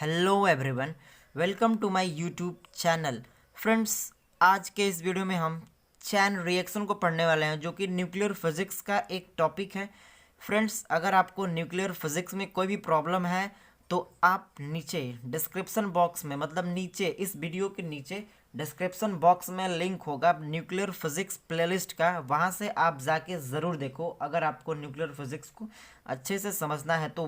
Hello everyone, welcome to my YouTube channel. Friends, आज के इस वीडियो में हम चैन रिएक्शन को पढ़ने वाले हैं, जो कि न्यूक्लियर फिजिक्स का एक टॉपिक है। फ्रेंड्स, अगर आपको न्यूक्लियर फिजिक्स में कोई भी प्रॉब्लम है तो आप नीचे डिस्क्रिप्शन बॉक्स में, मतलब नीचे इस वीडियो के नीचे डिस्क्रिप्शन बॉक्स में लिंक होगा न्यूक्लियर फिजिक्स प्लेलिस्ट का, वहाँ से आप जाके ज़रूर देखो। अगर आपको न्यूक्लियर फिजिक्स को अच्छे से समझना है तो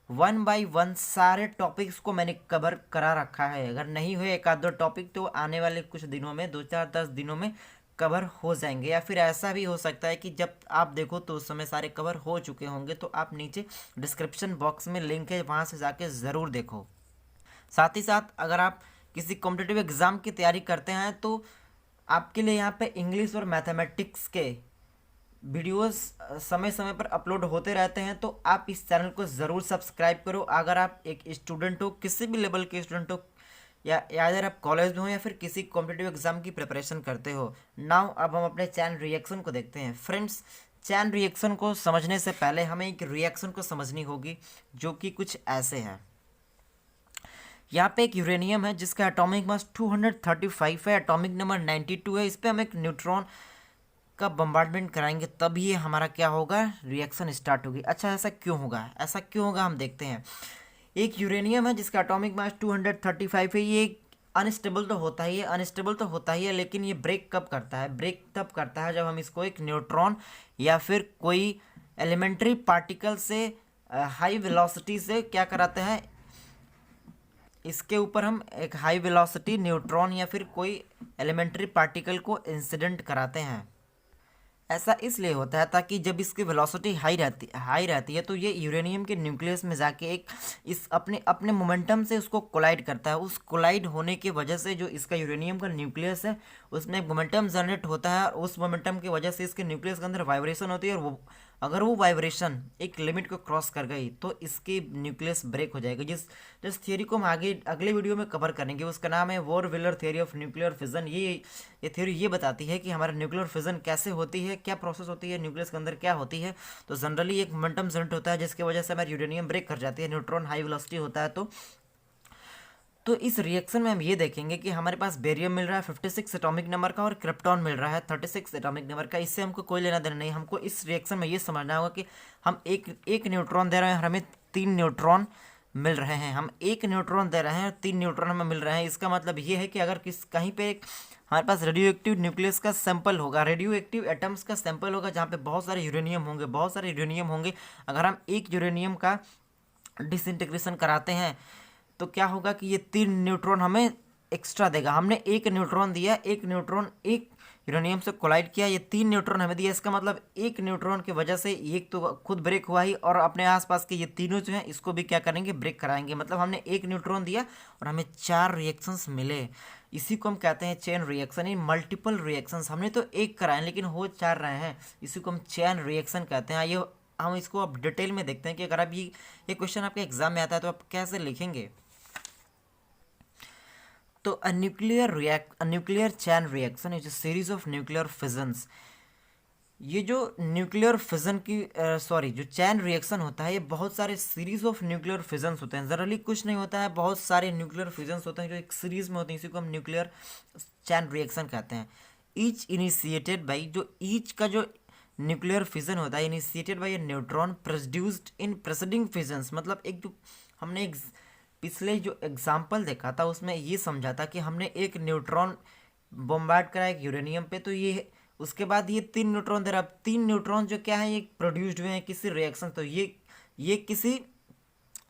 वन बाय वन सारे टॉपिक्स को मैंने कवर करा रखा है। अगर नहीं हुए एक आध दो टॉपिक तो आने वाले कुछ दिनों में, 2 4 10 दिनों में कवर हो जाएंगे, या फिर ऐसा भी हो सकता है कि जब आप देखो तो उस समय सारे कवर हो चुके होंगे। तो आप नीचे डिस्क्रिप्शन बॉक्स में लिंक है, वहाँ से जाके ज़रूर देखो। साथ ही साथ अगर आप किसी कॉम्पिटिटिव एग्ज़ाम की तैयारी करते हैं तो आपके लिए यहाँ पे इंग्लिश और मैथमेटिक्स के वीडियोस समय समय पर अपलोड होते रहते हैं, तो आप इस चैनल को ज़रूर सब्सक्राइब करो। अगर आप एक स्टूडेंट हो, किसी भी लेवल के स्टूडेंट हो, या अगर आप कॉलेज में हो या फिर किसी कॉम्पिटिटिव एग्जाम की प्रिपरेशन करते हो। नाउ अब हम अपने चैन रिएक्शन को देखते हैं। फ्रेंड्स, चैन रिएक्शन को समझने से पहले हमें एक रिएक्शन को समझनी होगी, जो कि कुछ ऐसे है। यहाँ पे एक यूरेनियम है जिसका एटॉमिक मास 235 है, एटॉमिक नंबर 92 है। इस पर हम एक न्यूट्रॉन का बम्बार्डमेंट कराएंगे, तब ये हमारा क्या होगा, रिएक्शन स्टार्ट होगी। अच्छा, ऐसा क्यों होगा हम देखते हैं। एक यूरेनियम है जिसका एटॉमिक मास 235 है। ये अनस्टेबल तो होता ही है, लेकिन ये ब्रेक कब करता है? ब्रेक तब करता है जब हम इसको एक न्यूट्रॉन या फिर कोई एलिमेंट्री पार्टिकल से हाई वेलोसिटी से क्या कराते हैं, इसके ऊपर हम एक हाई वेलोसिटी न्यूट्रॉन या फिर कोई एलिमेंट्री पार्टिकल को इंसिडेंट कराते हैं। ऐसा इसलिए होता है ताकि जब इसकी वेलोसिटी हाई रहती है तो ये यूरेनियम के न्यूक्लियस में जाके एक इस अपने अपने मोमेंटम से उसको कोलाइड करता है। उस कोलाइड होने की वजह से जो इसका यूरेनियम का न्यूक्लियस है उसमें एक मोमेंटम जनरेट होता है, और उस मोमेंटम की वजह से इसके न्यूक्लियस के अंदर वाइब्रेशन होती है, और वो अगर वो वाइब्रेशन एक लिमिट को क्रॉस कर गई तो इसकी न्यूक्लियस ब्रेक हो जाएगा। जिस थियरी को हम आगे अगले वीडियो में कवर करेंगे, उसका नाम है वोर wheeler theory of nuclear fission. ये थ्योरी ये बताती है कि हमारा न्यूक्लियर फिजन कैसे होती है, क्या प्रोसेस होती है, न्यूक्लियस के अंदर क्या होती है। तो जनरली एक मोमेंटम जनरेट होता है जिसकी वजह से हमारी यूरेनियम ब्रेक कर जाती है, न्यूट्रॉन हाई वेलोसिटी होता है। तो इस रिएक्शन में हम ये देखेंगे कि हमारे पास बेरियम मिल रहा है 56 एटॉमिक नंबर का, और क्रिप्टॉन मिल रहा है 36 एटॉमिक नंबर का। इससे हमको कोई लेना देना नहीं। हमको इस रिएक्शन में ये समझना होगा कि हम एक न्यूट्रॉन दे रहे हैं और हमें 3 न्यूट्रॉन मिल रहे हैं। हम एक न्यूट्रॉन दे रहे हैं और 3 न्यूट्रॉन हमें मिल रहे हैं। इसका मतलब ये है कि अगर कहीं पे हमारे पास रेडियो एक्टिव न्यूक्लियस का सैंपल होगा, रेडियो एक्टिव एटम्स का सैंपल होगा, जहाँ पे बहुत सारे यूरेनियम होंगे। अगर हम एक यूरेनियम का डिसइंटीग्रेशन कराते हैं तो क्या होगा कि ये 3 न्यूट्रॉन हमें एक्स्ट्रा देगा। हमने एक न्यूट्रॉन दिया, एक न्यूट्रॉन एक यूरेनियम से कोलाइड किया, ये 3 न्यूट्रॉन हमें दिया। इसका मतलब एक न्यूट्रॉन की वजह से एक तो खुद ब्रेक हुआ ही, और अपने आसपास के ये तीनों जो हैं इसको भी क्या करेंगे, ब्रेक कराएंगे। मतलब हमने एक न्यूट्रॉन दिया और हमें 4 रिएक्शंस मिले। इसी को हम कहते हैं चेन रिएक्शन। इन मल्टीपल रिएक्शंस हमने तो एक कराए लेकिन हो 4 रहे हैं, इसी को हम चेन रिएक्शन कहते हैं। आइए हम इसको अब डिटेल में देखते हैं कि अगर आप ये क्वेश्चन आपके एग्जाम में आता है तो आप कैसे लिखेंगे। तो a nuclear chain reaction is a series of nuclear fissions। ये जो न्यूक्लियर फिजन की जो चैन रिएक्शन होता है, ये बहुत सारे सीरीज ऑफ न्यूक्लियर फिजन्स होते हैं। जनरली कुछ नहीं होता है, बहुत सारे न्यूक्लियर फिजन्स होते हैं जो एक सीरीज में होते हैं। इसी को हम न्यूक्लियर चैन रिएक्शन कहते हैं। ईच इनिशिएटेड बाई, जो ईच का जो न्यूक्लियर फिजन होता है initiated by a neutron produced in preceding fissions. मतलब एक जो हमने एक पिछले जो एग्जाम्पल देखा था उसमें ये समझा था कि हमने एक न्यूट्रॉन बॉम्बार्ड करा एक यूरेनियम पे, तो ये उसके बाद ये 3 न्यूट्रॉन दे रहा। अब 3 न्यूट्रॉन जो क्या है, ये प्रोड्यूस्ड हुए हैं किसी रिएक्शन, तो ये किसी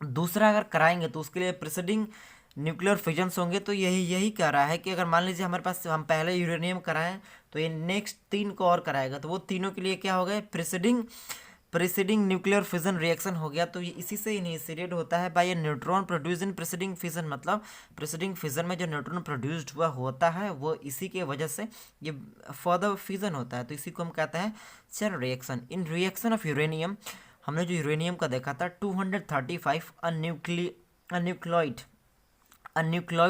दूसरा अगर कराएंगे तो उसके लिए प्रेसिडिंग न्यूक्लियर फिजन्स होंगे। तो यही कह रहा है कि अगर मान लीजिए हमारे पास हम पहले यूरेनियम कराएं तो ये नेक्स्ट 3 को और कराएगा, तो वो तीनों के लिए क्या हो गए, प्रेसिडिंग न्यूक्लियर फिजन रिएक्शन हो गया। तो ये इसी से इनिशिएटेड होता है by a neutron produce in preceding fission. मतलब प्रेसिडिंग फिजन में जो न्यूट्रॉन प्रोड्यूस्ड हुआ होता है वो इसी के वजह से ये फर्दर फिजन होता है। तो इसी को हम कहते हैं chain reaction. In reaction of uranium, हमने जो यूरेनियम का देखा था 235 न्यूक्लियोइड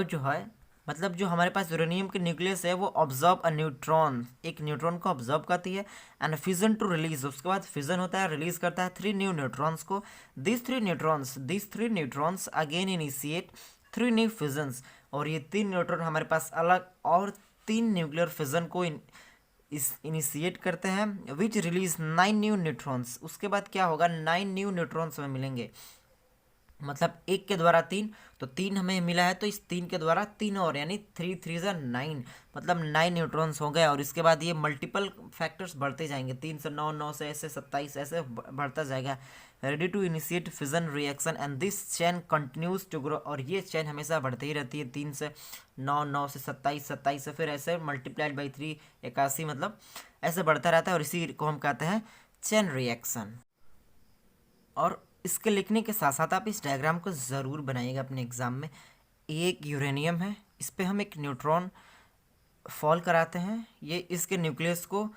जो है मतलब जो हमारे पास यूरेनियम के न्यूक्लियस है वो ऑब्जर्व अ न्यूट्रॉन, एक न्यूट्रॉन को ऑब्जर्व करती है, एंड फिजन टू रिलीज, उसके बाद फिजन होता है, रिलीज करता है 3 न्यू न्यूट्रॉन्स को। This three neutrons again initiate 3 new fissions, और ये 3 न्यूट्रॉन हमारे पास अलग और 3 न्यूक्लियर फिजन को इस इनिशिएट करते हैं, विच रिलीज 9 न्यू न्यूट्रॉन्स। उसके बाद क्या होगा, 9 न्यू न्यूट्रॉन्स हमें मिलेंगे, मतलब एक के द्वारा 3, तो 3 हमें मिला है, तो इस 3 के द्वारा 3 और, यानी 3 3 9, मतलब 9 न्यूट्रॉन्स हो गए। और इसके बाद ये मल्टीपल फैक्टर्स बढ़ते जाएंगे, 3 से 9, 9 से ऐसे 27, ऐसे बढ़ता जाएगा। Ready to initiate fission reaction and this chain continues to grow, और ये चेन हमेशा बढ़ती ही रहती है, 3 से 9, 9 से 27, 27 से फिर ऐसे मल्टीप्लाइड बाई 3, 81, मतलब ऐसे बढ़ता रहता है, और इसी को हम कहते हैं चेन रिएक्शन। और इसके लिखने के साथ साथ आप इस डायग्राम को ज़रूर बनाइएगा अपने एग्ज़ाम में। एक यूरेनियम है, इस पे हम एक न्यूट्रॉन फॉल कराते हैं, ये इसके न्यूक्लियस को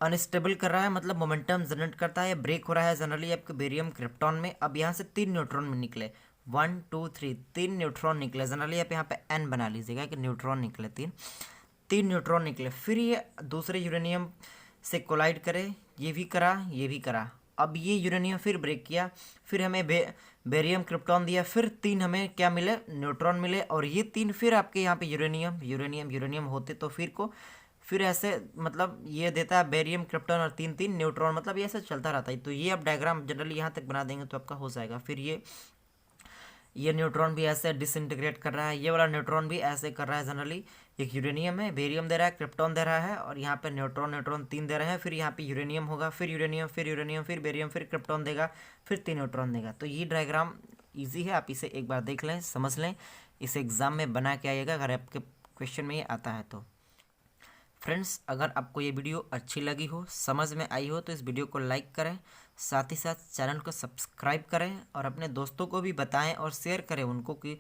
अनस्टेबल कर रहा है, मतलब मोमेंटम जनरेट करता है, ब्रेक हो रहा है जनरली आपके बेरियम क्रिप्टॉन में। अब यहाँ से 3 न्यूट्रॉन में निकले, 1 2 3, 3 न्यूट्रॉन निकले जनरली, आप यहाँ पे n बना लीजिएगा कि न्यूट्रॉन निकले 3 न्यूट्रॉन निकले। फिर ये दूसरे यूरेनियम से कोलाइड करे, ये भी करा, ये भी करा। अब ये यूरेनियम फिर ब्रेक किया, फिर हमें बेरियम क्रिप्टॉन दिया, फिर 3 हमें क्या मिले, न्यूट्रॉन मिले, और ये 3 फिर आपके यहाँ पे यूरेनियम यूरेनियम यूरेनियम होते, तो फिर ऐसे मतलब ये देता है बेरियम क्रिप्टॉन और 3 3 न्यूट्रॉन, मतलब ये ऐसे चलता रहता है। तो ये आप डायग्राम जनरली यहाँ तक बना देंगे तो आपका हो जाएगा। फिर ये न्यूट्रॉन भी ऐसे डिसइंटीग्रेट कर रहा है, ये वाला न्यूट्रॉन भी ऐसे कर रहा है जनरली। एक यूरेनियम है, बेरियम दे रहा है, क्रिप्टॉन दे रहा है, और यहाँ पे न्यूट्रॉन 3 दे रहे हैं। फिर यहाँ पे यूरेनियम होगा, फिर यूरेनियम, फिर यूरेनियम, फिर बेरियम, फिर क्रिप्टॉन देगा, फिर 3 न्यूट्रॉन देगा। तो ये डायग्राम ईजी है, आप इसे एक बार देख लें, समझ लें, इसे एग्ज़ाम में बना के आइएगा अगर आपके क्वेश्चन में ये आता है तो। फ्रेंड्स, अगर आपको ये वीडियो अच्छी लगी हो, समझ में आई हो, तो इस वीडियो को लाइक करें, साथ ही साथ चैनल को सब्सक्राइब करें, और अपने दोस्तों को भी बताएं और शेयर करें उनको कि